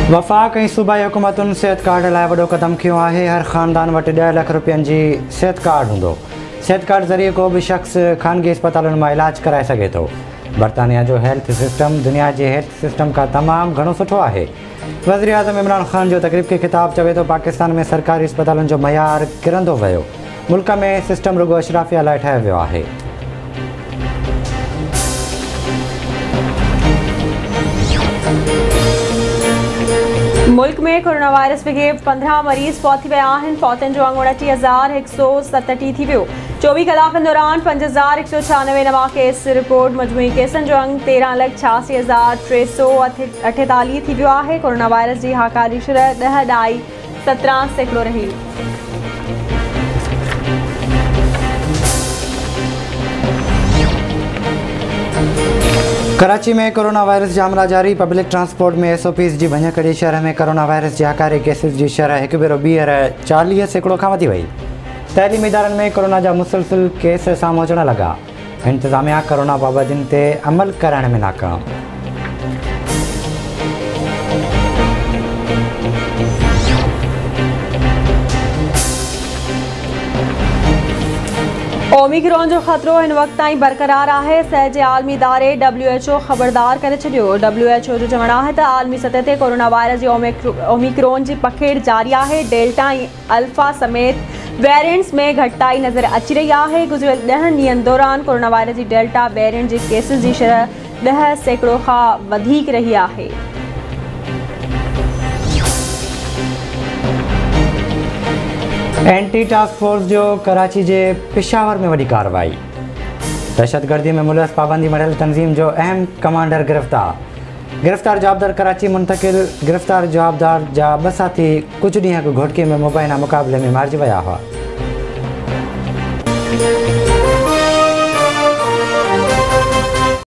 वफ़ाक़ ऐं सूबाई हुकूमतुनि सिहत कार्ड लाइ वॾो क़दम खयो आहे। हर ख़ानदान वटि 10 लाख रुपयनि जी सिहत कार्ड हूंदो। सिहत कार्ड ज़रिए को बि शख़्स ख़ानगी अस्पतालुनि मां इलाज कराए सघे थो। बरतानिया जो हेल्थ सिस्टम दुनिया जे हेल्थ सिस्टम खां तमामु घणो सुठो आहे। वज़ीर आज़म इमरान ख़ान जो तक़रीब खे ख़िताब चवे थो, पाकिस्तान में सरकारी अस्पतालुनि जो मयार किरंदो वियो। मुल्क में सिस्टम रुगो अशराफिया लाइ ठाहियो वियो आहे। मुल्क में कोरोना वायरस के 15 मरीज़ फौत थी विया आहिनि। फौतनि जो अंग 29,137 थी वियो। 24 कलाकनि दौरान 5,196 नवां केस रिपोर्ट। मजमूई केसनि जो अंग 13,86,348 थी वियो आहे। कोरोना वायरस जी हाकारी शरह 10.17% रही। कराची में कोरोना वायरस जा मामला जारी। पब्लिक ट्रांसपोर्ट में SOPs जी भञकड़ी। शहर में कोरोना वायरस जे हकारी केसिस जी शरह हिकु भेरो ॿीहर 40% खां वधी वई। तइलीमी इदारनि में कोरोना जा मुसलसिल केस साम्हूं अचण लॻा। इंतिज़ामिया कोरोना पाबंदियुनि ते अमल करण में नाकाम। ओमिक्रॉन जो ख़तरो हिन वक़्त ताईं बरक़रार आहे। सिहत जे आलमी इदारे WHO ख़बरदार करे छॾियो। WHO जो चवणु आहे त आलमी सतह ते कोरोना वायरस जी ओमिक्रॉन जी पखेड़ जारी आहे। डेल्टा ऐं अल्फा समेत वेरिएंट्स में घटिताई नज़र अची रही आहे। गुज़िरियल 10 ॾींहंनि दौरान कोरोना वायरस जी डेल्टा वेरिएंट जे केसिस जी शरह 10% खां वधीक रही आहे। एंटी टास्क फोर्स जो कराची जे पेशावर में वॾी कार्रवाई। दहशतगर्दी में मुलविस पाबंदी मढ़ियल तंज़ीम जो अहम कमांडर गिरफ़्तार जवाबदार कराची मुंतकिल। गिरफ़्तार जवाबदार जा 2 साथी कुझु ॾींहं अॻु घोटके में मुबैना मुक़ाबले में मारिजी विया हुआ।